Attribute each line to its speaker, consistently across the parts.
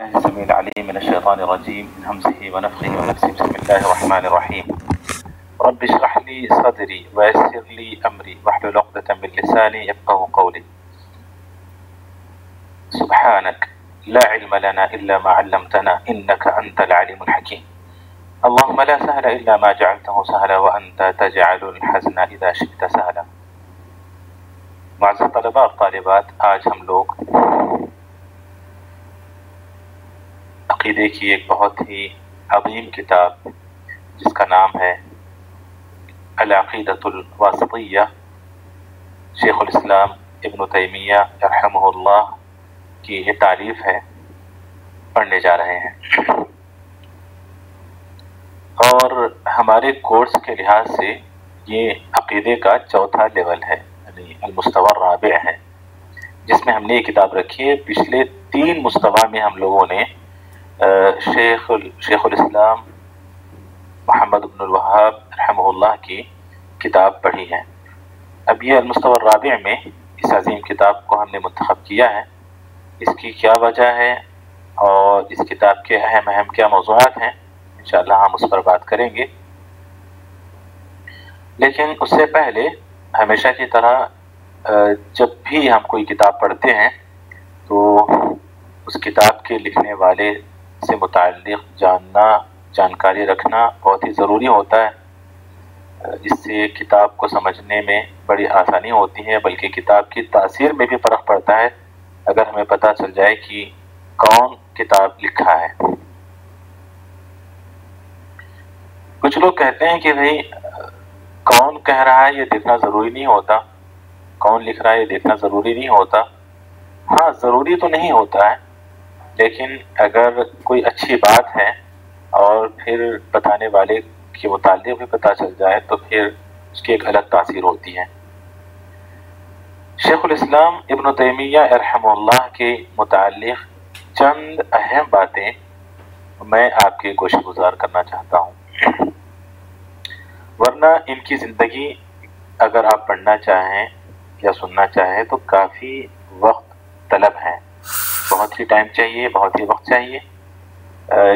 Speaker 1: الله السميع العليم من الشيطان الرجيم من همزه ونفخه ونفسه. بسم الله الرحمن الرحيم. رب اشرح لي صدري ويسر لي أمري واحلل عقدة من لساني يفقهوا قولي. سبحانك لا علم لنا إلا ما علمتنا إنك أنت العليم الحكيم. اللهم لا سهل إلا ما جعلته سهلا وأنت تجعل الحزن إذا شئت سهلا. معزز طلباء اور طالبات، آج ہم لوگ عقیدے کی ایک بہت ہی عظیم کتاب جس کا نام ہے العقیدۃ الواسطیہ، شیخ الاسلام ابن تیمیہ رحمہ اللہ کی یہ تالیف ہے، پڑھنے جا رہے ہیں. اور ہمارے کورس کے لحاظ سے یہ عقیدے کا چوتھا لیول ہے، یعنی المستوی الرابع ہے، جس میں ہم نے یہ کتاب رکھی ہے. پچھلے 3 مستوی میں ہم لوگوں نے شیخ الاسلام محمد بن الوہاب رحمہ اللہ کی کتاب پڑھی ہے. اب یہ المستوی الرابع میں اس عظیم کتاب کو ہم نے منتخب کیا ہے. اس کی کیا وجہ ہے اور اس کتاب کے اہم کیا موضوعات ہیں، انشاءاللہ ہم اس پر بات کریں گے. لیکن اس سے پہلے ہمیشہ کی طرح جب بھی ہم کوئی کتاب پڑھتے ہیں تو اس کتاب کے لکھنے والے سے متعلق جانکاری رکھنا بہت ہی ضروری ہوتا ہے. اس سے کتاب کو سمجھنے میں بڑی آسانی ہوتی ہے، بلکہ کتاب کی تاثیر میں بھی فرق پڑتا ہے اگر ہمیں پتہ چل جائے کہ کون کتاب لکھا ہے. کچھ لوگ کہتے ہیں کہ بھئی کون کہہ رہا ہے یہ دیکھنا ضروری نہیں ہوتا، کون لکھ رہا ہے یہ دیکھنا ضروری نہیں ہوتا. ہاں، ضروری تو نہیں ہوتا ہے، لیکن اگر کوئی اچھی بات ہے اور پھر بتانے والے کے متعلق بھی پتہ چل جائے تو پھر اس کی ایک الگ تاثیر ہوتی ہے. شیخ الاسلام ابن تیمیہ رحمہ اللہ کے متعلق چند اہم باتیں میں آپ کے گوش گزار کرنا چاہتا ہوں، ورنہ ان کی زندگی اگر آپ پڑھنا چاہیں یا سننا چاہیں تو کافی وقت طلب ہے، بہت ہی ٹائم چاہیے، بہت ہی وقت چاہیے.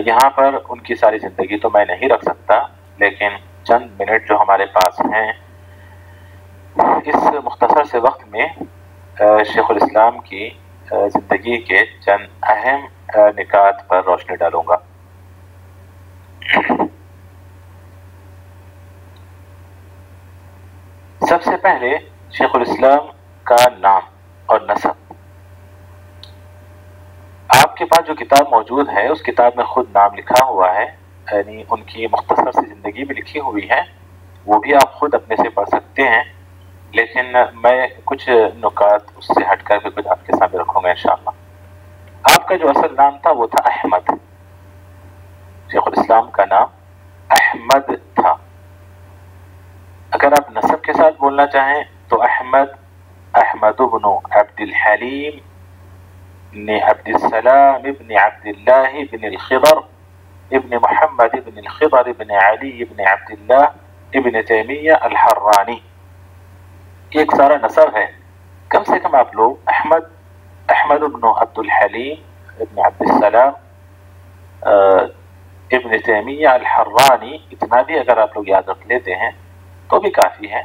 Speaker 1: یہاں پر ان کی ساری زندگی تو میں نہیں رکھ سکتا، لیکن چند منٹ جو ہمارے پاس ہیں اس مختصر سے وقت میں شیخ الاسلام کی زندگی کے چند اہم نکات پر روشنی ڈالوں گا. سب سے پہلے شیخ الاسلام کا نام اور نسب. آپ کے پاس جو کتاب موجود ہے اس کتاب میں خود نام لکھا ہوا ہے، یعنی ان کی مختصر سی زندگی بھی لکھی ہوئی ہے، وہ بھی آپ خود اپنے سے پڑھ سکتے ہیں. لیکن میں کچھ نکات اس سے ہٹ کر کے کچھ آپ کے سامنے رکھوں گا انشاءاللہ. آپ کا جو اصل نام تھا وہ تھا احمد. شیخ الاسلام کا نام احمد تھا. اگر آپ نسب کے ساتھ بولنا چاہیں تو احمد بن عبد الحلیم ابن عبد السلام ابن عبد اللہ ابن الخضر ابن محمد ابن الخضر ابن علی ابن عبد اللہ ابن تیمیہ الحرانی. ایک سارا نسب ہے. کم سے کم آپ لوگ احمد بن عبد الحلیم ابن عبد السلام ابن تیمیہ الحرانی، اتنا بھی اگر آپ لوگ یاد رکھ لیتے ہیں تو بھی کافی ہے.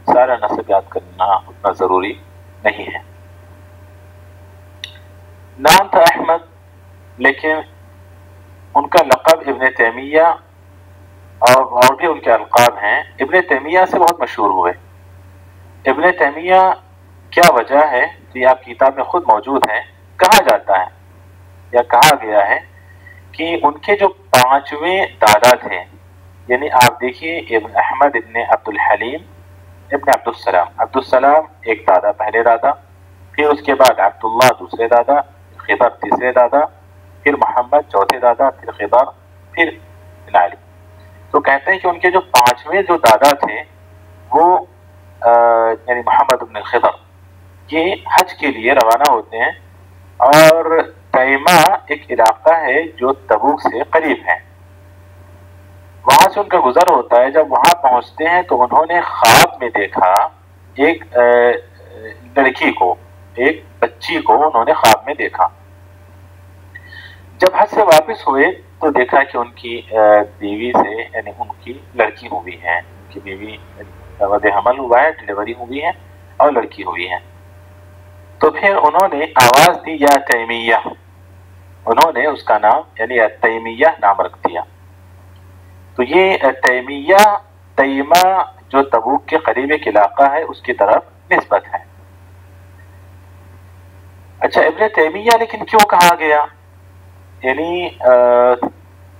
Speaker 1: سارا نسب یاد کرنا اتنا ضروری نہیں ہے. نام تھا احمد، لیکن ان کا لقب ابن تیمیہ اور بھی ان کے القاب ہیں. ابن تیمیہ سے بہت مشہور ہوئے. ابن تیمیہ کیا وجہ ہے کہ آپ کی کتاب میں خود موجود ہے. کہا جاتا ہے یا کہا گیا ہے کہ ان کے جو 5ویں دادا تھے، یعنی آپ دیکھیے ابن احمد ابن عبد الحلیم ابن عبد السلام ایک دادا، پہلے دادا، پھر اس کے بعد عبداللہ دوسرے دادا، خضر تیسرے دادا، پھر محمد چوتھے دادا، پھر خضر، پھر ابن علی. تو کہتے ہیں کہ ان کے جو 5ویں جو دادا تھے وہ یعنی محمد ابن الخضر، یہ حج کے لیے روانہ ہوتے ہیں. اور تیمہ ایک علاقہ ہے جو تبوک سے قریب ہے، وہاں سے ان کا گزر ہوتا ہے. جب وہاں پہنچتے ہیں تو انہوں نے خواب میں دیکھا ایک لڑکی کو، ایک بچی کو انہوں نے خواب میں دیکھا. جب حج سے واپس ہوئے تو دیکھا کہ ان کی بیوی سے یعنی ان کی لڑکی ہوئی ہے، ان کی بیوی وضع حمل ہوا ہے، ڈلیوری ہوئی ہے اور لڑکی ہوئی ہے. تو پھر انہوں نے آواز دی یا تیمیہ، انہوں نے اس کا نام یعنی تیمیہ نام رکھ دیا. تو یہ تیمیہ تیمہ جو تبوک کے قریب ایک علاقہ ہے اس کی طرف نسبت ہے. اچھا ابن تیمیہ لیکن کیوں کہا گیا؟ یعنی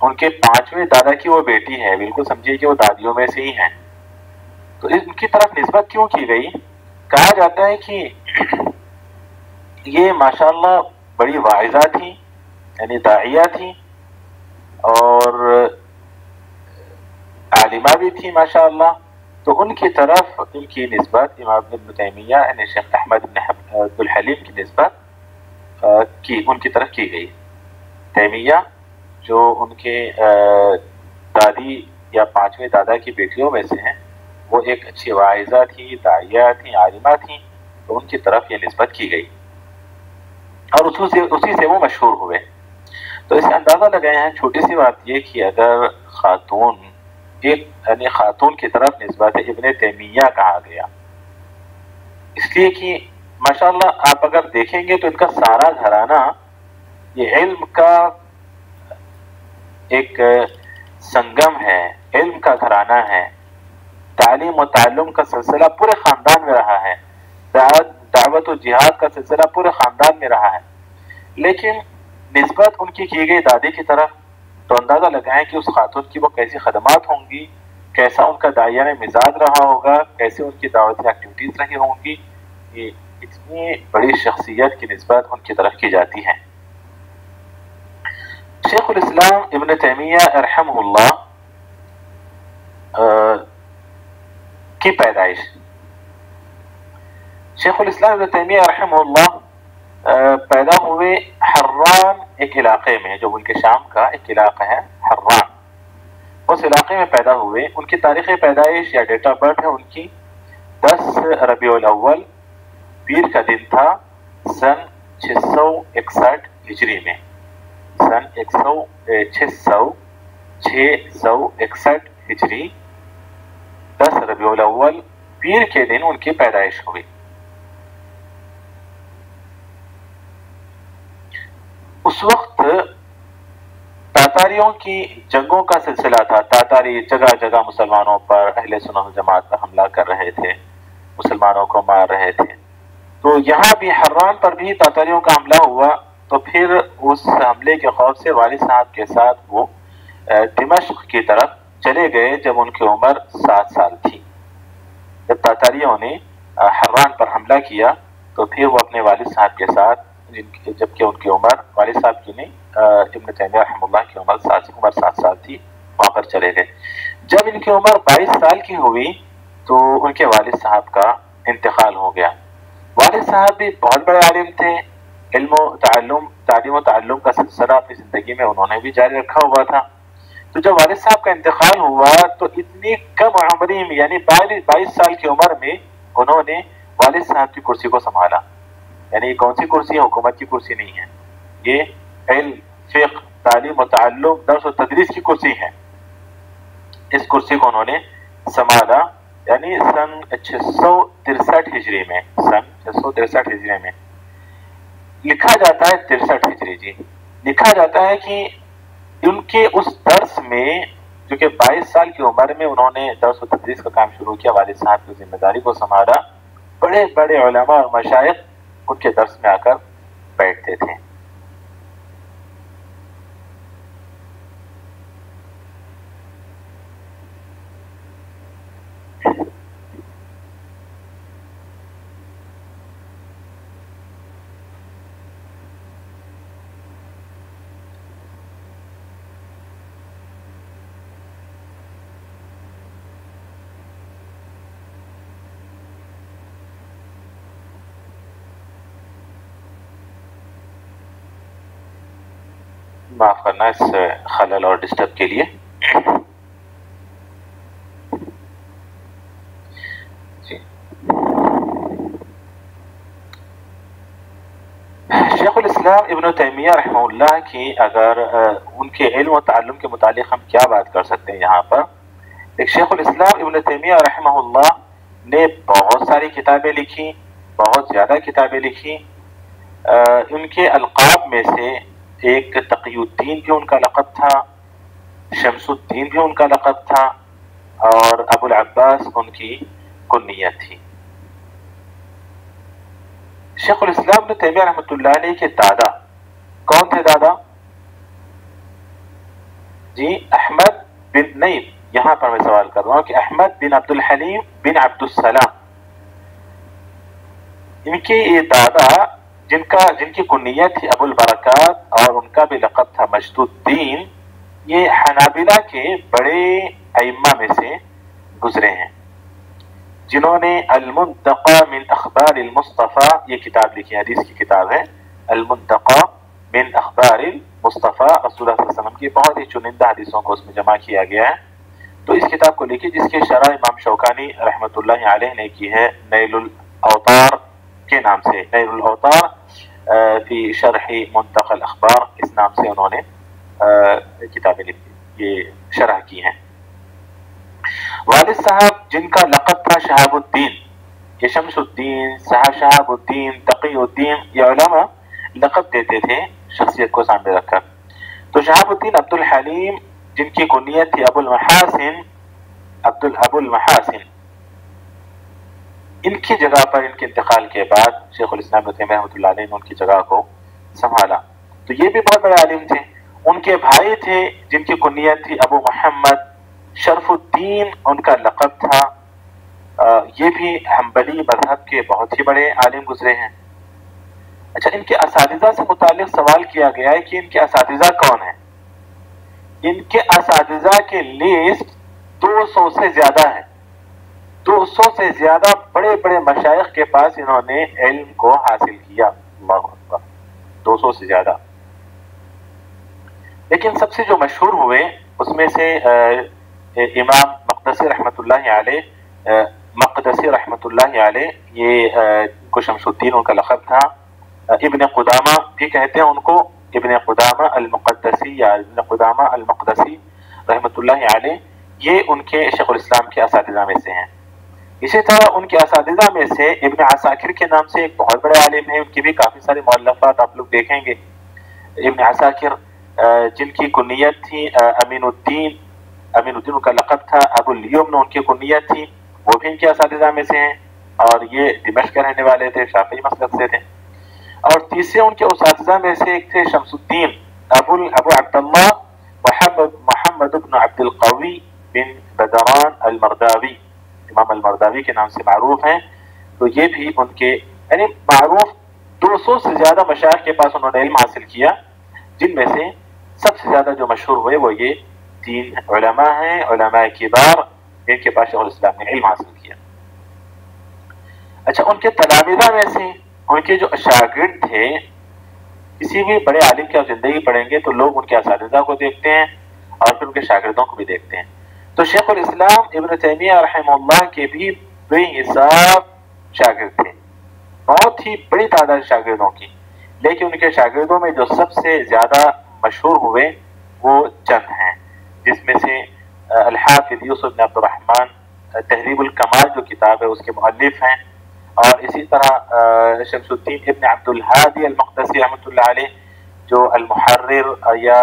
Speaker 1: ان کے 5ویں دادا کی وہ بیٹی ہے، بالکل سمجھیے کہ وہ دادیوں میں سے ہی ہیں، تو ان کی طرف نسبت کیوں کی گئی؟ کہا جاتا ہے کہ یہ ماشاءاللہ بڑی واعظہ تھی، یعنی داعیہ تھی اور عالمہ بھی تھی ماشاءاللہ. تو ان کی طرف ان کی نسبت امام ابن تیمیہ یعنی شیخ احمد بن عبد الحلیم کی نسبت ان کی طرف کی گئی. تیمیہ جو ان کے دادی یا 5ویں دادا کی بیٹیوں میں سے ہیں، وہ ایک اچھی واعظہ تھی، داعیہ تھی، عالمہ تھی، تو ان کی طرف یہ نسبت کی گئی اور اسی سے وہ مشہور ہوئے. تو اس سے اندازہ لگائے ہیں چھوٹی سی بات یہ کہ اگر خاتون یعنی خاتون کی طرف نسبت ابن تیمیہ کہا گیا، اس لیے کہ ماشاءاللہ آپ اگر دیکھیں گے تو ان کا سارا گھرانہ یہ علم کا ایک سنگم ہے، علم کا گھرانہ ہے، تعلیم و تعلم کا سلسلہ پورے خاندان میں رہا ہے، دعوت و جہاد کا سلسلہ پورے خاندان میں رہا ہے. لیکن نسبت ان کی گئی دادی کی طرف، تو اندازہ لگائیں کہ اس خاتون کی وہ کیسی خدمات ہوں گی، کیسا ان کا داعیانہ مزاج رہا ہوگا، کیسے ان کی دعوتی ایکٹیویٹیز رہی ہوں گی. یہ اتنی بڑی شخصیت کی نسبت ان کی طرف کی جاتی ہے. شیخ الاسلام ابن تیمیہ رحمہ اللہ کی پیدائش. شیخ الاسلام ابن تیمیہ رحمہ اللہ پیدا ہوئے حران ایک علاقے میں، جو ملک شام کا ایک علاقہ ہے حران، اس علاقے میں پیدا ہوئے. ان کی تاریخ پیدائش یا ڈیٹ آف برتھ ہے ان کی 10 ربیع الاول، پیر کا دن تھا سن 661 ہجری میں، سن 661 ہجری 10 ربیع الاول پیر کے دن ان کی پیدائش ہوئی. اس وقت تاتاریوں کی جنگوں کا سلسلہ تھا. تاتاری جگہ جگہ مسلمانوں پر، اہل سنت والجماعت پر حملہ کر رہے تھے، مسلمانوں کو مار رہے تھے. تو یہاں بھی حران پر بھی تاتاریوں کا حملہ ہوا. تو پھر اس حملے کے خوف سے والد صاحب کے ساتھ وہ دمشق کی طرف چلے گئے جب ان کی عمر 7 سال تھی. جب تاتاریوں نے حران پر حملہ کیا تو پھر وہ اپنے والد صاحب کے ساتھ، جبکہ ان کی عمر والد صاحب کی نہیں، ابن تیمیہ رحمہ اللہ کی عمر 7 سال تھی، وہاں پر چلے گئے. جب ان کی عمر 22 سال کی ہوئی تو ان کے والد صاحب کا انتقال ہو گیا. والد صاحب بھی بہت بڑے عالم تھے، تعلیم و تعلم کا سلسلہ اپنی زندگی میں انہوں نے بھی جاری رکھا ہوا تھا. تو جب والد صاحب کا انتقال ہوا تو اتنی کم عمری میں یعنی 22 سال کی عمر میں انہوں نے والد صاحب کی کرسی کو سنبھالا. یعنی یہ کون سی کرسی ہے؟ حکومت کی کرسی نہیں ہے، یہ علم، فقہ، تعلیم و تعلم، درس و تدریس کی کرسی ہے. اس کرسی کو انہوں نے سنبھالا یعنی سن 663 ہجری میں، سن 663 ہجری میں. لکھا جاتا ہے 63 ہجری، جی لکھا جاتا ہے کہ ان کے اس درس میں، جو کہ 22 سال کی عمر میں انہوں نے درس و تدریس کا کام شروع کیا، والد صاحب کی ذمہ داری کو سنبھالا، بڑے بڑے علماء اور مشائخ ان کے درس میں آ کر بیٹھتے تھے. معاف کرنا اس خلل اور ڈسٹرب کے لیے. شیخ الاسلام ابن تیمیہ رحمہ اللہ کہ اگر ان کے علم و تعلم کے متعلق ہم کیا بات کر سکتے ہیں یہاں پر، ایک شیخ الاسلام ابن تیمیہ رحمہ اللہ نے بہت ساری کتابیں لکھی، بہت زیادہ کتابیں لکھی. ان کے القاب میں سے ایک تقی الدین بھی ان کا لقب تھا، شمس الدین بھی ان کا لقب تھا، اور ابو العباس ان کی کنیت تھی. شیخ الاسلام ابن تیمیہ رحمۃ اللہ علیہ کے دادا کون تھے؟ دادا جی احمد بن، نہیں یہاں پر میں سوال کر رہا ہوں کہ احمد بن عبد الحلیم بن عبد السلام، ان کے یہ دادا جن کی کنیت تھی ابو البرکات اور ان کا بھی لقب تھا مجد الدین، یہ حنابلہ کے بڑے ائمہ میں سے گزرے ہیں، جنہوں نے المنتقى من اخبار المصطفیٰ یہ کتاب لکھی، حدیث کی کتاب ہے المنتقى من اخبار المصطفیٰ، رسول اللہ صلی اللہ علیہ وسلم کی بہت ہی چنندہ حدیثوں کو اس میں جمع کیا گیا ہے. تو اس کتاب کو لکھی جس کی شرح امام شوکانی رحمۃ اللہ علیہ نے کی ہے نیل الاوطار کے نام سے، نیل الاوطار فی شرح منتقى الاخبار، اس نام سے انہوں نے کتابیں لکھی، یہ شرح کی ہیں. والد صاحب جن کا لقب تھا شہاب الدین، یہ شمس الدین، شہاب الدین، تقی الدین، یہ علماء لقب دیتے تھے شخصیت کو سامنے رکھ کر. تو شہاب الدین عبد الحلیم جن کی کنیت تھی ابو المحاسن، ابو المحاسن، ان کی جگہ پر ان کے انتقال کے بعد شیخ الاسلام ابن تیمیہ رحمۃ اللہ علیہ نے ان کی جگہ کو سنبھالا. تو یہ بھی بہت بڑے عالم تھے. ان کے بھائی تھے جن کی کنیت تھی ابو محمد، شرف الدین ان کا لقب تھا، یہ بھی حنبلی مذہب کے بہت ہی بڑے عالم گزرے ہیں. اچھا، ان کے اساتذہ سے متعلق سوال کیا گیا ہے کہ ان کے اساتذہ کون ہیں. ان کے اساتذہ کے لسٹ 200 سے زیادہ ہے، 200 سے زیادہ بڑے بڑے مشائخ کے پاس انہوں نے علم کو حاصل کیا. اللہ اکبر، 200 سے زیادہ. لیکن سب سے جو مشہور ہوئے اس میں سے امام مقدسی رحمۃ اللہ علیہ یہ کو شمس الدین ان کا لقب تھا. ابن قدامہ بھی کہتے ہیں ان کو، ابن قدامہ المقدسی یا ابن قدامہ المقدسی رحمۃ اللہ علیہ، یہ ان کے شیخ الاسلام کے اساتذہ میں سے ہیں. اسی طرح ان کے اساتذہ میں سے ابن عساکر کے نام سے ایک بہت بڑے عالم ہیں، ان کی بھی کافی سارے مؤلفات آپ لوگ دیکھیں گے. ابن عساکر جن کی کنیت تھی امین الدین ان کا لقب تھا، ابو الیمن ان کی کنیت تھی، وہ بھی ان کے اساتذہ میں سے ہیں، اور یہ دمشق کے رہنے والے تھے، شافعی مسلک سے تھے. اور تیسرے ان کے اساتذہ میں سے ایک تھے شمس الدین ابو عبداللہ محمد بن عبد القوی بن بدران المرداوی، امام المرداوی کے نام سے معروف ہیں. تو یہ بھی ان کے یعنی معروف 200 سے زیادہ مشائخ کے پاس انہوں نے علم حاصل کیا، جن میں سے سب سے زیادہ جو مشہور ہوئے وہ یہ 3 علماء ہیں، علماء کبار، جن کے پاس شیخ الاسلام نے علم حاصل کیا. اچھا، ان کے تلامذہ میں سے ان کے جو شاگرد تھے، کسی بھی بڑے عالم کی آپ زندگی پڑھیں گے تو لوگ ان کے اساتذہ کو دیکھتے ہیں اور پھر ان کے شاگردوں کو بھی دیکھتے ہیں. تو شیخ الاسلام ابن تیمیہ رحمہ اللہ کے بھی بے حساب شاگرد تھے، بہت ہی بڑی تعداد شاگردوں کی. لیکن ان کے شاگردوں میں جو سب سے زیادہ مشہور ہوئے وہ چند ہیں، جس میں سے الحافظ یوسف بن عبد الرحمن تہذیب الکمال جو کتاب ہے اس کے مؤلف ہیں، اور اسی طرح شمس الدین ابن عبد الہادی المقدسی رحمۃ اللہ علیہ جو المحرر یا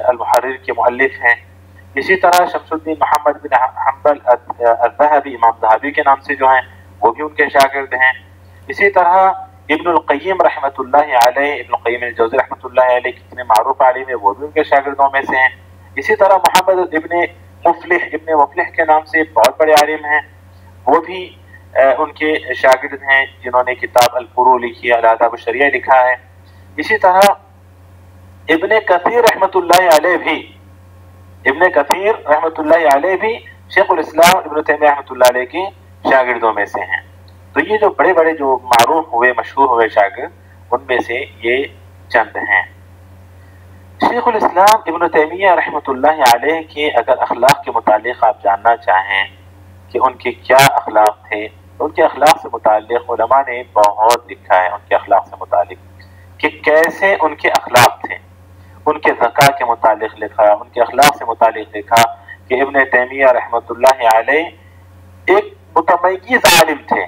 Speaker 1: المحرر کے مؤلف ہیں. اسی طرح شمس الدین محمد بن حنبل الذہبی، امام ذہبی کے نام سے جو ہیں وہ بھی ان کے شاگرد ہیں. اسی طرح ابن القیم رحمۃ اللہ علیہ، ابن القیم الجوزی رحمۃ اللہ علیہ کتنے معروف عالم ہیں، وہ بھی ان کے شاگردوں میں سے ہیں. اسی طرح محمد ابن مفلح کے نام سے بہت بڑے عالم ہیں، وہ بھی ان کے شاگرد ہیں، جنہوں نے کتاب الفروع لکھی ہے، الآداب الشریعہ لکھا ہے. اسی طرح ابن کثیر رحمۃ اللہ علیہ بھی شیخ الاسلام ابن تیمیہ رحمۃ اللہ علیہ کے شاگردوں میں سے ہیں. تو یہ جو بڑے بڑے جو معروف ہوئے، مشہور ہوئے شاگرد، ان میں سے یہ چند ہیں. شیخ الاسلام ابن تیمیہ رحمۃ اللہ علیہ کے اگر اخلاق کے متعلق آپ جاننا چاہیں کہ ان کے کیا اخلاق تھے، تو ان کے اخلاق سے متعلق علماء نے بہت لکھا ہے. ان کے اخلاق سے متعلق کہ کیسے ان کے اخلاق تھے. ان کے ذکا کے متعلق لکھا، ان کے اخلاق سے متعلق لکھا کہ ابن تیمیہ رحمۃ اللہ علیہ ایک متمیز عالم تھے،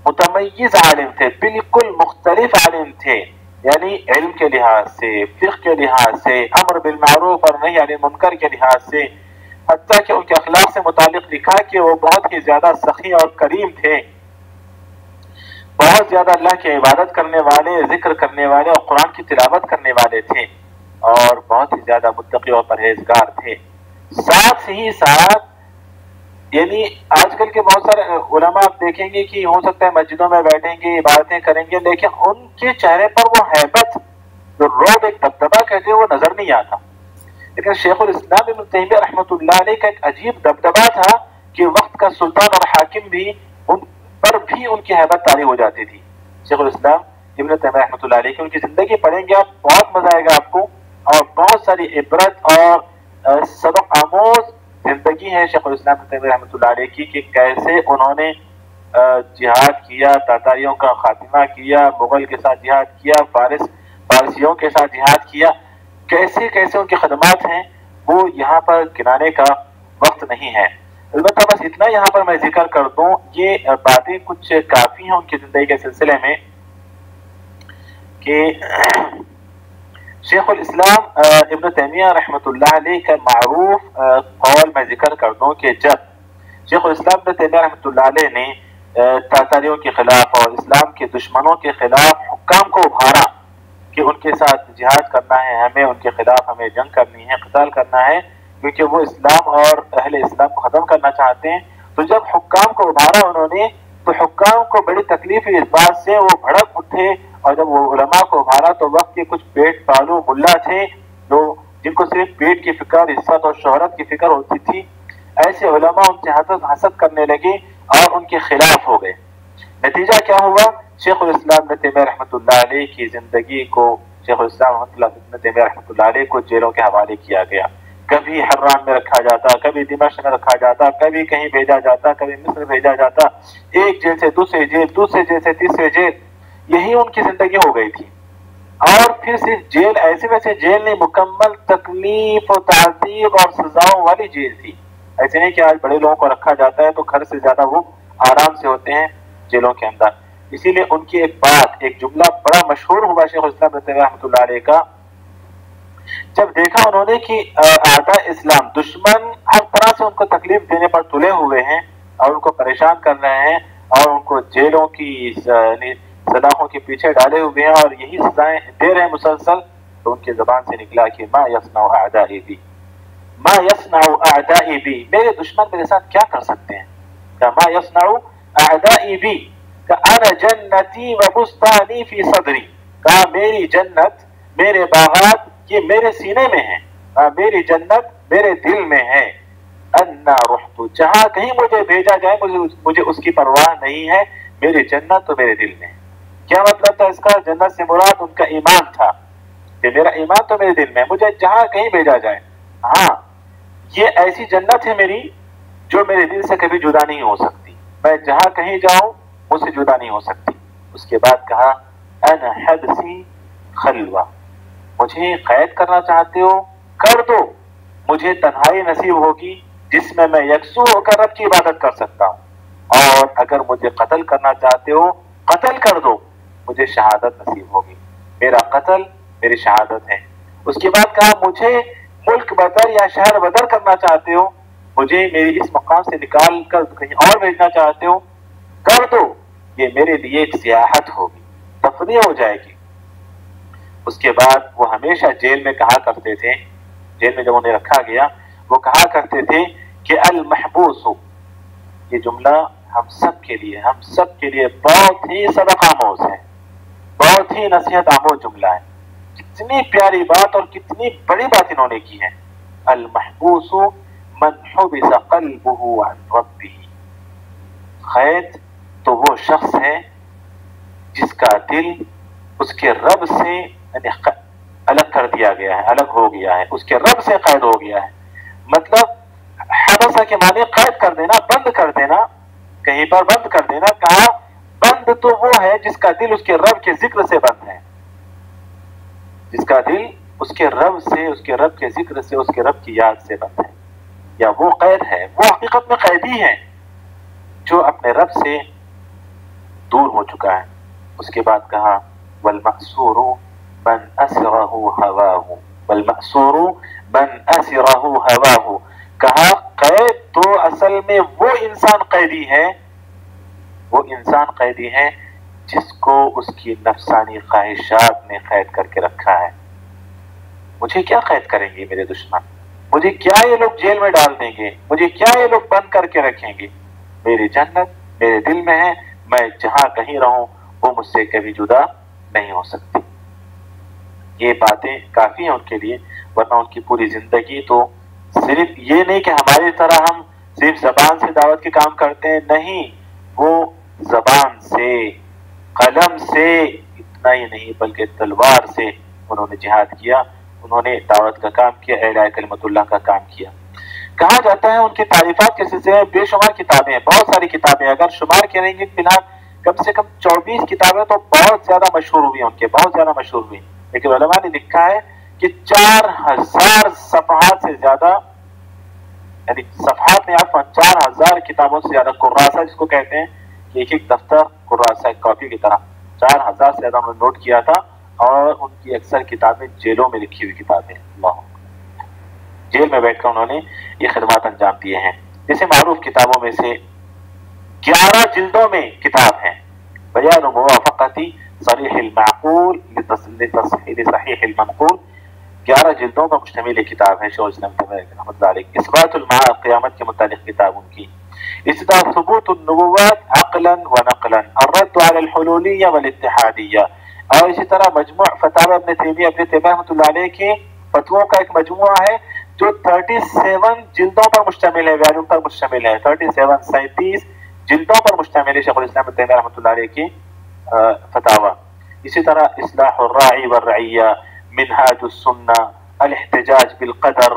Speaker 1: متمیز عالم تھے، بالکل مختلف عالم تھے، یعنی علم کے لحاظ سے، فقہ کے لحاظ سے، امر بالمعروف اور نہی عن المنکر کے لحاظ سے، حتیٰ کہ ان کے اخلاق سے متعلق لکھا کہ وہ بہت ہی زیادہ سخی اور کریم تھے، بہت زیادہ اللہ کی عبادت کرنے والے، ذکر کرنے والے اور قرآن کی تلاوت کرنے والے تھے، اور بہت ہی زیادہ متقی اور پرہیزگار تھے۔ ساتھ ہی ساتھ یعنی آج کل کے بہت سارے علماء آپ دیکھیں گے کہ ہو سکتا ہے مسجدوں میں بیٹھیں گے، عبادتیں کریں گے، لیکن ان کے چہرے پر وہ ہیبت، جو روب، ایک دبدبہ کہتے ہیں، وہ نظر نہیں آتا۔ لیکن شیخ الاسلام ابن تیمیہ رحمۃ اللہ علیہ کا ایک عجیب دبدبہ تھا کہ وقت کا سلطان اور حاکم بھی ان پر بھی ان کی ہیبت طاری ہو جاتی تھی۔ شیخ الاسلام ابن تیمیہ رحمۃ اللہ علیہ کی ان کی زندگی پڑھیں گے آپ، بہت مزہ آئے گا آپ کو، اور بہت ساری عبرت اور سبق آموز زندگی ہے شیخ الاسلام ابن تیمیہ رحمۃ اللہ علیہ کی، کہ کیسے انہوں نے جہاد کیا، تاتاریوں کا خاتمہ کیا، مغل کے ساتھ جہاد کیا، فارسیوں کے ساتھ جہاد کیا، کیسے کیسے ان کی خدمات ہیں، وہ یہاں پر گنانے کا وقت نہیں ہے۔ البتہ بس اتنا یہاں پر میں ذکر کر دوں، یہ باتیں کچھ کافی ہیں ان کی زندگی کے سلسلے میں، کہ شیخ الاسلام ابن تیمیہ رحمۃ اللہ علیہ کا معروف قول میں ذکر کر دوں کہ جب شیخ الاسلام ابن تیمیہ رحمۃ اللہ علیہ نے تاتاریوں کے خلاف اور اسلام کے دشمنوں کے خلاف حکام کو ابھارا کہ ان کے ساتھ جہاد کرنا ہے، ہمیں ان کے خلاف ہمیں جنگ کرنی ہے، قتال کرنا ہے، کیونکہ وہ اسلام اور اہل اسلام کو ختم کرنا چاہتے ہیں، تو جب حکام کو ابھارا انہوں نے، تو حکام کو بڑی تکلیف ہوئی اس بات سے، وہ بھڑک اٹھے، اور جب وہ علماء کو ابھارا تو وقت کے کچھ پیٹ پالو ملا تھے جو جن کو صرف پیٹ کی فکر، عزت اور شہرت کی فکر ہوتی تھی، ایسے علماء ان سے حسد کرنے لگے اور ان کے خلاف ہو گئے۔ نتیجہ کیا ہوا؟ شیخ الاسلام ابن تیمیہ رحمۃ اللہ علیہ کی زندگی کو، شیخ الاسلام ابن تیمیہ رحمۃ اللہ علیہ کو جیلوں کے حوالے کیا گیا، کبھی حران میں رکھا جاتا، کبھی دمشق میں رکھا جاتا، کبھی کہیں بھیجا جاتا، کبھی مصر بھیجا جاتا، ایک جیل سے دوسرے جیل، دوسرے جیل سے تیسرے جیل، یہی ان کی زندگی ہو گئی تھی۔ اور پھر صرف جیل ایسے ویسے جیل نہیں، مکمل تکلیف و تعذیب اور سزاؤں والی جیل تھی۔ ایسے نہیں کہ آج بڑے لوگوں کو رکھا جاتا ہے تو گھر سے زیادہ وہ آرام سے ہوتے ہیں جیلوں کے اندر۔ اسی لیے ان کی ایک بات، ایک جملہ بڑا مشہور ہوا شیخ الاسلام ابن تیمیہ رحمۃ اللہ علیہ کا، جب دیکھا انہوں نے کہ اعداء اسلام، دشمن ہر طرح سے ان کو تکلیف دینے پر تلے ہوئے ہیں اور ان کو پریشان کر رہے ہیں اور ان کو جیلوں کی سلاخوں کے پیچھے ڈالے ہوئے ہیں اور یہی سزائیں دے رہے ہیں مسلسل، تو ان کی زبان سے نکلا کہ ما یصنع اعدائی بی، ما یصنع اعدائی بی، میرے دشمن میرے ساتھ کیا کر سکتے ہیں؟ کہ ما یصنع اعدائی بی، کہ انا جنتی و بستانی فی صدری، کہا میری جنت، میرے باغات یہ میرے سینے میں ہیں، میری جنت میرے دل میں ہے، انا رحت، جہاں کہیں مجھے بھیجا جائے مجھے اس کی پرواہ نہیں ہے، میری جنت تو میرے دل میں ہے۔ کیا مطلب تھا اس کا؟ جنت سے مراد ان کا ایمان تھا، کہ میرا ایمان تو میرے دل میں ہے، مجھے جہاں کہیں بھیجا جائے، ہاں یہ ایسی جنت ہے میری جو میرے دل سے کبھی جدا نہیں ہو سکتی، میں جہاں کہیں جاؤں مجھ سے جدا نہیں ہو سکتی۔ اس کے بعد کہا انا حبسی خلوہ، مجھے قید کرنا چاہتے ہو کر دو، مجھے تنہائی نصیب ہوگی جس میں یکسو ہو کر رب کی عبادت کر سکتا ہوں، اور اگر مجھے قتل کرنا چاہتے ہو قتل کر دو، مجھے شہادت نصیب ہوگی، میرا قتل میری شہادت ہے۔ اس کے بعد کہا مجھے ملک بدر یا شہر بدر کرنا چاہتے ہو، مجھے میری اس مقام سے نکال کر کہیں اور بھیجنا چاہتے ہو کر دو، یہ میرے لیے ایک سیاحت ہوگی، تفریح ہو جائے گی۔ اس کے بعد وہ ہمیشہ جیل میں کہا کرتے تھے، جیل میں جب انہیں رکھا گیا وہ کہا کرتے تھے کہ المحبوس، یہ جملہ ہم سب کے لیے بہت ہی سبق آموز ہے، بہت ہی نصیحت آموز جملہ ہے، کتنی پیاری بات اور کتنی بڑی بات انہوں نے کی ہے۔ المحبوس من حبس قلبه عن ربه، قید تو وہ شخص ہے جس کا دل اس کے رب سے الگ کر دیا گیا ہے، الگ ہو گیا ہے، اس کے رب سے قید ہو گیا ہے۔ مطلب حبسہ کے معنی قید کر دینا، بند کر دینا، کہیں پر بند کر دینا۔ کہا بند تو وہ ہے جس کا دل اس کے رب کے ذکر سے بند ہے، جس کا دل اس کے رب سے، اس کے رب کے ذکر سے، اس کے رب کی یاد سے بند ہے، یا وہ قید ہے، وہ حقیقت میں قیدی ہے جو اپنے رب سے دور ہو چکا ہے۔ اس کے بعد کہا والمأسور من اسرہ ہواہ، والمأسور من اسرہ ہواہ، کہا قید تو اصل میں وہ انسان قیدی ہے، وہ انسان قیدی ہے جس کو اس کی نفسانی خواہشات نے قید کر کے رکھا ہے۔ مجھے کیا قید کریں گے میرے دشمن، مجھے کیا یہ لوگ جیل میں ڈال دیں گے، مجھے کیا یہ لوگ بند کر کے رکھیں گے، میری جنت میرے دل میں ہے، میں جہاں کہیں رہوں وہ مجھ سے کبھی جدا نہیں ہو سکتی۔ یہ باتیں کافی ہیں ان کے لیے، ورنہ ان کی پوری زندگی تو صرف یہ نہیں کہ ہماری طرح ہم صرف زبان سے دعوت کے کام کرتے ہیں، نہیں، وہ زبان سے، قلم سے، اتنا ہی نہیں بلکہ تلوار سے انہوں نے جہاد کیا، انہوں نے دعوت کا کام کیا، اعلاء کلمت اللہ کا کام کیا۔ کہا جاتا ہے ان کی تعریفات کے سلسلے میں بے شمار کتابیں ہیں، بہت ساری کتابیں، اگر شمار کریں گے فی الحال کم سے کم 24 کتابیں تو بہت زیادہ مشہور ہوئی ہیں ان کے، بہت زیادہ مشہور ہوئی، لیکن علماء نے لکھا ہے کہ 4000 صفحات سے زیادہ، یعنی صفحات میں آپ 4000 کتابوں سے زیادہ، کراسہ جس کو کہتے ہیں، ایک ایک دفتر کراسہ کاپی کی طرح 4000 سے زیادہ انہوں نے نوٹ کیا تھا، اور ان کی اکثر کتابیں جیلوں میں لکھی ہوئی کتابیں، اللہ جیل میں بیٹھ کر انہوں نے یہ خدمات انجام دیے ہیں۔ جیسے معروف کتابوں میں سے 11 جلدوں میں کتاب ہے بیان موافقتی صریح المعقول لتصحیح صحیح المنقول، 11 جلدوں پر مشتمل یہ کتاب ہے شیخ الاسلام رحمۃ اللہ علیہ۔ اثبات المعاد، قیامت کے متعلق کتاب ان کی۔ اسی طرح ثبوت النبوات عقلا و نقلا، الرد على الحلولیہ والاتحادیہ، اور اسی طرح مجموع فتاوی ابن تیمیہ رحمۃ اللہ علیہ کے فتووں کا ایک مجموعہ ہے جو 37 جلدوں پر مشتمل ہے، والیوم پر مشتمل ہے، 37 جلدوں پر مشتمل ہے شیخ الاسلام ابن تیمیہ رحمۃ اللہ علیہ کی فتاوی۔ اسی طرح اصلاح الراعی والرعیہ، منہاج السنہ، الاحتجاج بالقدر،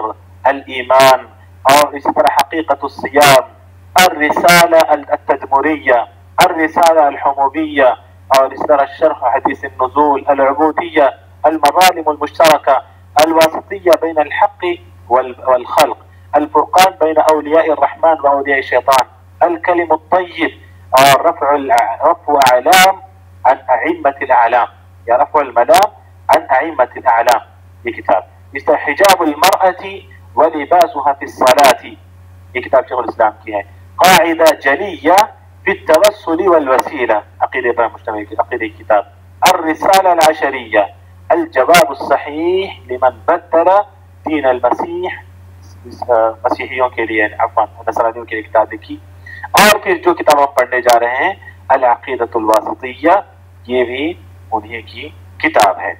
Speaker 1: الایمان، اور اسی طرح حقیقت الصیام، الرسالہ التدمریہ، الرسالہ الحمومیہ، اور اس طرح شرح حدیث النزول، العبودیہ، المظالم المشترکہ، الواسطیہ بین الحق والخلق، الفرقان بین اولیاء الرحمن و اولیاء الشیطان، الکلم الطیب، اور رفع اعلام عن ائمة الاعلام، یا رفع الملام عن ائمة الاعلام، یہ کتاب۔ اس طرح حجاب المرأة ولباسها في الصلاة، یہ کتاب شیخ الاسلام کی ہے۔ قاعدہ جلیہ فی التوسل والوسیلہ، عقیدے پر مشتمل عقیدے کی کتاب۔ الرسالہ العشریہ، الجواب الصحیح لمن بدل دین المسیح، مسیحیوں کے لیے، عفوا نصرانیوں کے لیے کتاب لکھی۔ اور پھر جو کتاب ہم پڑھنے جا رہے ہیں العقیدۃ الواسطیہ، یہ بھی انہی کی کتاب ہے۔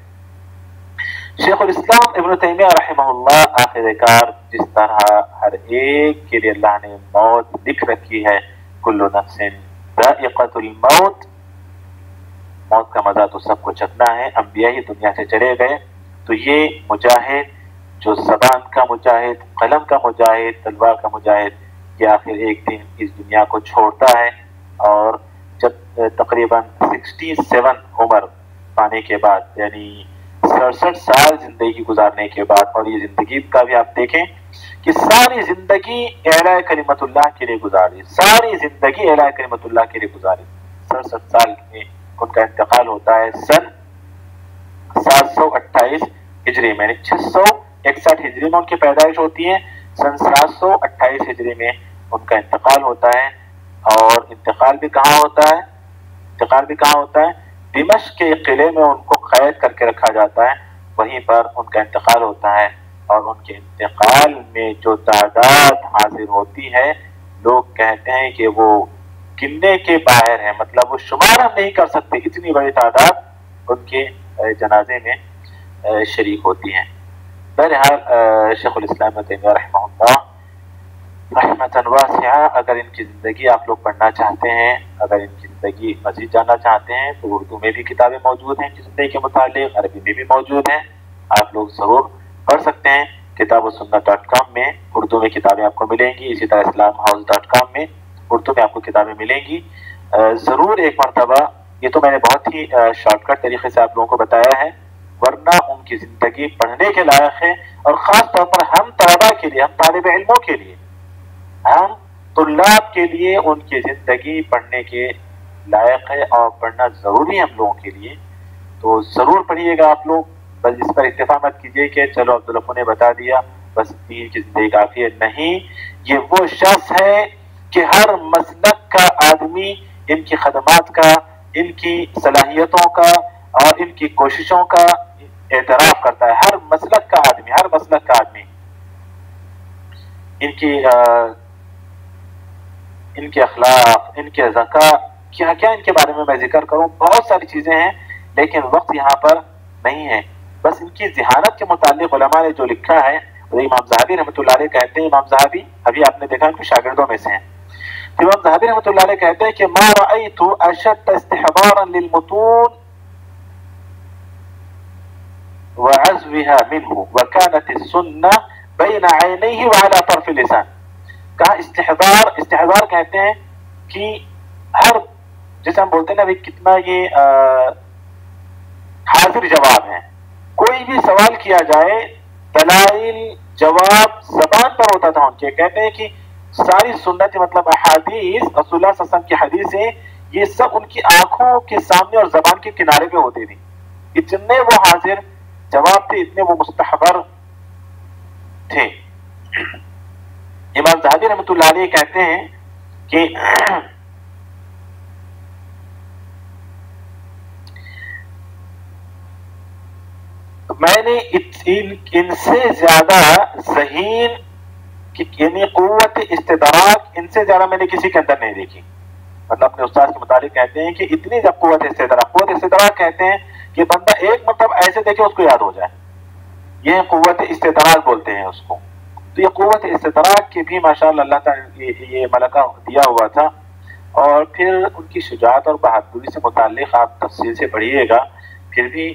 Speaker 1: شیخ الاسلام ابن تیمیہ رحمہ اللہ آخر کار جس طرح ہر ایک کے لیے اللہ نے موت لکھ رکھی ہے، کل نفس ذائقۃ الموت، موت کا مزہ تو سب کو چکھنا ہے، انبیاء ہی دنیا سے چلے گئے، تو یہ مجاہد جو زبان کا مجاہد، قلم کا مجاہد، تلوار کا مجاہد، یہ آخر ایک دن اس دنیا کو چھوڑتا ہے، اور جب تقریباً 67 عمر پانے کے بعد، یعنی 67 سال زندگی گزارنے کے بعد، اور یہ زندگی کا بھی آپ دیکھیں کہ ساری زندگی اعلاء کلمت اللہ کے لیے گزاری، ساری زندگی اعلاء کلمت اللہ کے لیے گزاری، 67 سال میں ان کا انتقال ہوتا ہے سن 728 ہجری میں، یعنی 661 ہجری میں ان کی پیدائش ہوتی ہے، سن 728 ہجری میں ان کا انتقال ہوتا ہے۔ اور انتقال بھی کہاں ہوتا ہے؟ انتقال بھی کہاں ہوتا ہے؟ دمشق کے قلعے میں ان کو قید کر کے رکھا جاتا ہے، وہیں پر ان کا انتقال ہوتا ہے۔ اور ان کے انتقال میں جو تعداد حاضر ہوتی ہے، لوگ کہتے ہیں کہ وہ گننے کے باہر ہے، مطلب وہ شمار ہم نہیں کر سکتے، اتنی بڑی تعداد ان کے جنازے میں شریک ہوتی ہیں۔ بہرحال شیخ الاسلام ابن تیمیہ رحمہ اللہ رحمتاً واسعہ، اگر ان کی زندگی آپ لوگ پڑھنا چاہتے ہیں، اگر ان کی زندگی مزید جاننا چاہتے ہیں، تو اردو میں بھی کتابیں موجود ہیں جس زندگی کے متعلق، عربی میں بھی موجود ہیں، آپ لوگ ضرور پڑھ سکتے ہیں۔ کتابوالسنہ.com میں اردو میں کتابیں آپ کو ملیں گی، اسی طرح islamhouse.com میں اردو میں آپ کو کتابیں ملیں گی۔ ضرور ایک مرتبہ، یہ تو میں نے بہت ہی شارٹ کٹ طریقے سے آپ لوگوں کو بتایا ہے، ورنہ ان کی زندگی پڑھنے کے لائق ہے، اور خاص طور پر ہم طلباء کے لیے، ہم طالب علموں کے لیے، ہم طلاب کے لیے ان کی زندگی پڑھنے کے لائق ہے اور پڑھنا ضروری ہے ہم لوگوں کے لیے۔ تو ضرور پڑھیے گا آپ لوگ، بس اس پر اکتفا مت کیجیے کہ چلو عبداللہ نے بتا دیا بس دین کی زندگی کافی ہے، نہیں، یہ وہ شخص ہے کہ ہر مسلک کا آدمی ان کی خدمات کا، ان کی صلاحیتوں کا اور ان کی کوششوں کا اعتراف کرتا ہے، ہر مسلک کا آدمی، ہر مسلک کا آدمی ان کے اخلاق، ان کے ذکا، کیا کیا ان کے بارے میں میں ذکر کروں، بہت ساری چیزیں ہیں لیکن وقت یہاں پر نہیں ہے۔ بس ان کی ذہانت کے متعلق علماء نے جو لکھا ہے، امام ذہبی رحمۃ اللہ علیہ کہتے ہیں، امام ذہبی ابھی آپ نے دیکھا ان کے شاگردوں میں سے ہیں، امام ذہبی رحمۃ اللہ علیہ کہتے ہیں کہ ما رأيت اشد استحضارا للمتون وعزوها منه وكانت السنة بين عينيه وعلى طرف اللسان۔ کہا استحضار کہتے ہیں کہ ہر، جیسے ہم بولتے ہیں نا کتنا یہ حاضر جواب ہے، کوئی بھی سوال کیا جائے دلائل جواب زبان پر ہوتا تھا ان کے۔ کہتے ہیں کہ ساری سنت مطلب احادیث رسول اللہ صلی اللہ علیہ وسلم کی حدیثیں یہ سب ان کی آنکھوں کے سامنے اور زبان کے کنارے پہ ہوتی تھی، اتنے وہ حاضر جواب تھے، اتنے وہ مستحضر تھے۔ امام ذہبی رحمۃ اللہ علیہ کہتے ہیں کہ میں نے ان سے زیادہ ذہین یعنی قوت استدراک ان سے زیادہ میں نے کسی کے اندر نہیں دیکھی۔ مطلب اپنے استاد کے متعلق کہتے ہیں کہ اتنی جب قوت استدراک کہتے ہیں کہ بندہ ایک مطلب ایسے دیکھے اس کو یاد ہو جائے، یہ قوت استدراک بولتے ہیں اس کو۔ تو یہ قوت استدراک کے بھی ماشاءاللہ اللہ تعالیٰ یہ ملکہ دیا ہوا تھا۔ اور پھر ان کی شجاعت اور بہادری سے متعلق آپ تفصیل سے پڑھیے گا، پھر بھی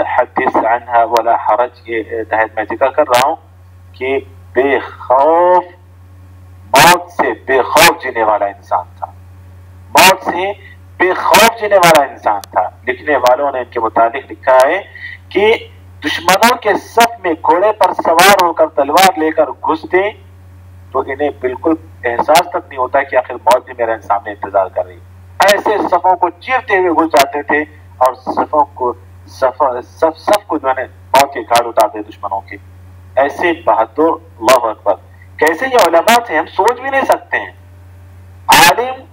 Speaker 1: حدث عنہا ولا حرج کے تحت میں ذکر کر رہا ہوں کہ بے خوف، موت سے بے خوف جینے والا انسان تھا، موت سے بے خوف جینے والا انسان تھا۔ لکھنے والوں نے ان کے متعلق لکھا ہے کہ دشمنوں کے صف میں گھوڑے پر سوار ہو کر تلوار لے کر گھستے تو انہیں بالکل احساس تک نہیں ہوتا کہ آخر موت بھی میرے سامنے انتظار کر رہی، ایسے صفوں کو چیرتے ہوئے گھس جاتے تھے اور صف کو جو ہے موت کے گھاٹ اتارتے دشمنوں کے۔ ایسے بہادر، اللہ اکبر، کیسے یہ علماء تھے ہم سوچ بھی نہیں سکتے ہیں۔ عالم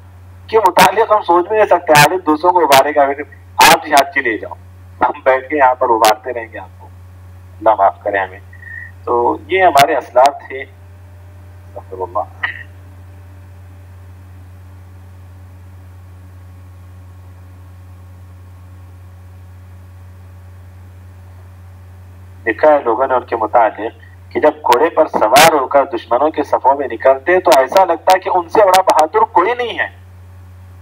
Speaker 1: کے متعلق ہم سوچ بھی نہیں سکتے، عالم دوسروں کو ابارے گا، آپ جہاد کے لے جاؤ، ہم بیٹھ کے یہاں پر ابارتے رہیں گے آپ کو، اللہ معاف کرے ہمیں۔ تو یہ ہمارے اسلاف تھے، استغفر اللہ۔ لکھا ہے لوگوں نے ان کے متعلق کہ جب گھوڑے پر سوار ہو کر دشمنوں کے صفوں میں نکلتے تو ایسا لگتا کہ ان سے بڑا بہادر کوئی نہیں ہے،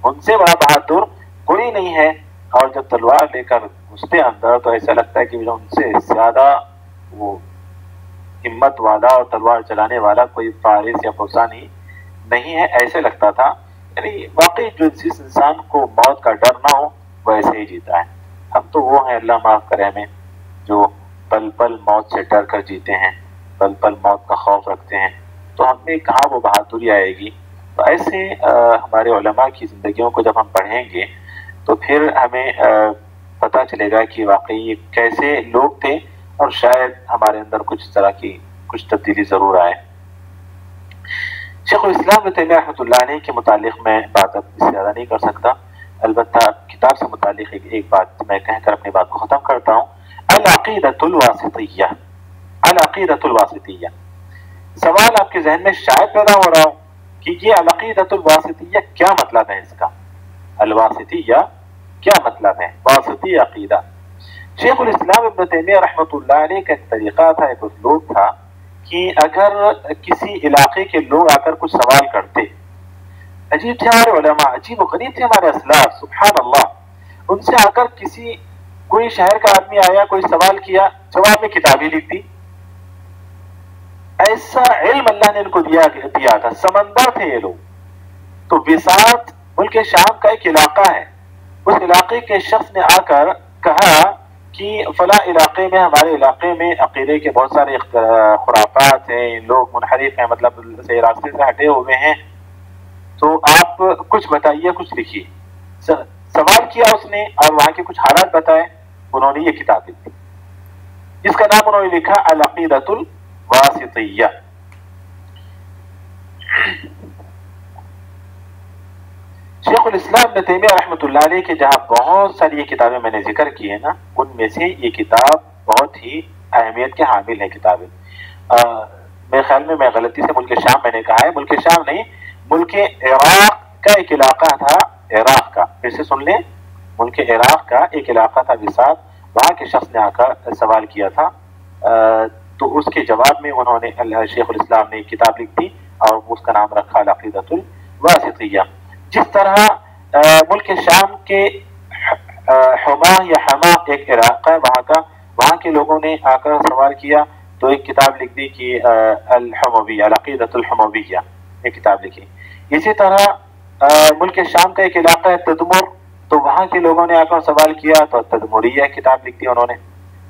Speaker 1: ان سے بڑا بہادر کوئی نہیں ہے، اور جب تلوار لے کر گھستے اندر تو ایسا لگتا ہے کہ ان سے زیادہ وہ ہمت والا اور تلوار چلانے والا کوئی فارس یا فرسانی نہیں ہے، ایسے لگتا تھا۔ یعنی واقعی جو جس انسان کو موت کا ڈر نہ ہو وہ ایسے ہی جیتا ہے۔ ہم تو وہ ہیں، اللہ معاف کرے ہمیں، جو پل پل موت سے ڈر کر جیتے ہیں، پل پل موت کا خوف رکھتے ہیں، تو ہم میں کہاں وہ بہادری آئے گی؟ تو ایسے ہمارے علماء کی زندگیوں کو جب ہم پڑھیں گے تو پھر ہمیں پتہ چلے گا کہ واقعی کیسے لوگ تھے، اور شاید ہمارے اندر کچھ طرح کی کچھ تبدیلی ضرور آئے۔ شیخ الاسلام ابن تیمیہ رحمۃ اللہ علیہ کے متعلق میں بات اب اس سے زیادہ نہیں کر سکتا، البتہ کتاب سے متعلق ایک بات میں کہہ کر اپنی بات کو ختم کرتا ہوں۔ العقیدۃ الواسطیہ، العقیدۃ الواسطیہ، سوال آپ کے ذہن میں شاید پیدا ہو رہا ہو کہ یہ العقیدۃ الواسطیہ کیا مطلب ہے اس کا؟ الواسطیہ کیا مطلب ہے؟ واسطی عقیدہ۔ شیخ الاسلام ابن تیمیہ رحمۃ اللہ علیہ کا ایک طریقہ تھا، ایک اسلوب تھا کہ اگر کسی علاقے کے لوگ آ کر کچھ سوال کرتے، عجیب تھے ہمارے علماء، عجیب و غریب تھے ہمارے اسلاف، سبحان اللہ، ان سے آ کر کوئی شہر کا آدمی آیا، کوئی سوال کیا، جواب میں کتابیں لکھ دی، ایسا علم اللہ نے ان کو دیا تھا، سمندر تھے یہ لوگ۔ تو وساط ملک شام کا ایک علاقہ ہے، اس علاقے کے شخص نے آ کر کہا کہ فلاں علاقے میں، ہمارے علاقے میں عقیدے کے بہت سارے خرافات ہیں، لوگ منحرف ہیں، مطلب سے راستے سے ہٹے ہوئے ہیں، تو آپ کچھ بتائیے، کچھ لکھیے۔ سوال کیا اس نے اور وہاں کے کچھ حالات بتائے، انہوں نے یہ کتاب لکھی جس کا نام انہوں نے لکھا العقیدۃ الواسطیہ۔ شیخ الاسلام ابن تیمیہ رحمۃ اللہ علیہ کے جہاں بہت ساری یہ کتابیں میں نے ذکر کی ہیں نا، ان میں سے یہ کتاب بہت ہی اہمیت کے حامل ہے کتابیں۔ میرے خیال میں غلطی سے ملک شام میں نے کہا ہے، ملک شام نہیں، ملک عراق کا ایک علاقہ تھا، عراق کا، پھر سے سن لیں، ملک عراق کا ایک علاقہ تھا بساط، وہاں کے شخص نے آ کر سوال کیا تھا، تو اس کے جواب میں انہوں نے شیخ الاسلام نے ایک کتاب لکھ دی اور اس کا نام رکھا العقیدۃ الواسطیہ۔ جس طرح ملک شام کے حما یا حما ایک علاقہ ہے وہاں کا، وہاں کے لوگوں نے آ کر سوال کیا تو ایک کتاب لکھ دی کہ الحمویہ، العقیدۃ الحمویہ، ایک کتاب لکھی۔ اسی طرح ملک شام کا ایک علاقہ ہے تدمر، تو وہاں کے لوگوں نے آ کر سوال کیا تو تدمریہ کتاب لکھ دی انہوں نے۔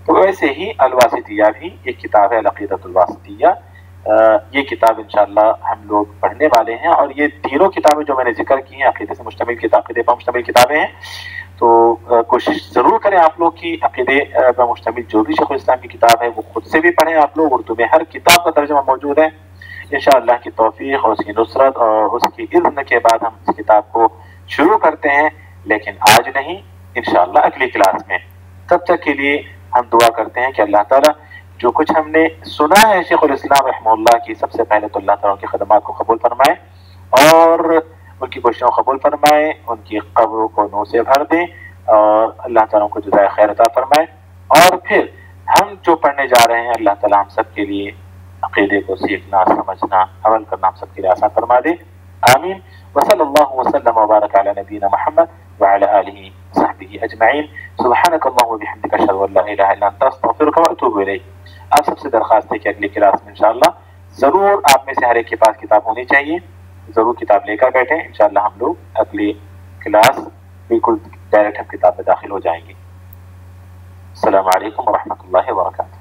Speaker 1: تو ویسے ہی الواسطیہ بھی ایک کتاب ہے، العقیدۃ الواسطیہ۔ یہ کتاب انشاءاللہ ہم لوگ پڑھنے والے ہیں، اور یہ تینوں کتابیں جو میں نے ذکر کی ہیں عقیدے سے مشتمل عقیدے پر مشتمل کتابیں ہیں، تو کوشش ضرور کریں آپ لوگ کی عقیدے پر مشتمل جو بھی شیخ الاسلام کی کتاب ہے وہ خود سے بھی پڑھیں آپ لوگ، اردو میں ہر کتاب کا ترجمہ موجود ہے۔ انشاءاللہ کی توفیق اور اس کی نصرت اور اس کی اذن کے بعد ہم اس کتاب کو شروع کرتے ہیں، لیکن آج نہیں، انشاءاللہ اگلی کلاس میں۔ تب تک کے لیے ہم دعا کرتے ہیں کہ اللہ تعالیٰ جو کچھ ہم نے سنا ہے شیخ الاسلام رحمہ اللہ کی، سب سے پہلے تو اللہ تعالیٰ کی خدمات کو قبول فرمائے اور ان کی کوششوں کو قبول فرمائے، ان کی قبروں کو نور سے بھر دیں اور اللہ تعالیٰ کو جزائے خیر عطا فرمائے۔ اور پھر ہم جو پڑھنے جا رہے ہیں اللہ تعالیٰ ہم سب کے لیے عقیدے کو سیکھنا، سمجھنا، عمل کرنا ہم سب کے لیے آسان فرما دے، آمین۔ وصلی اللہ وسلم وبارک علی نبینا محمد وعلی آلہ وصحبہ اجمعین۔ سبحانک اللہم وبحمدک، اشہد ان لا الہ الا انت، استغفرک واتوب الیک۔ آپ سب سے درخواست ہے کہ اگلی کلاس میں انشاءاللہ ضرور آپ میں سے ہر ایک کے پاس کتاب ہونی چاہیے، ضرور کتاب لے کر بیٹھیں، انشاءاللہ ہم لوگ اگلی کلاس بالکل ڈائریکٹ ہم کتاب میں داخل ہو جائیں گے۔ السلام علیکم ورحمۃ اللہ وبرکاتہ۔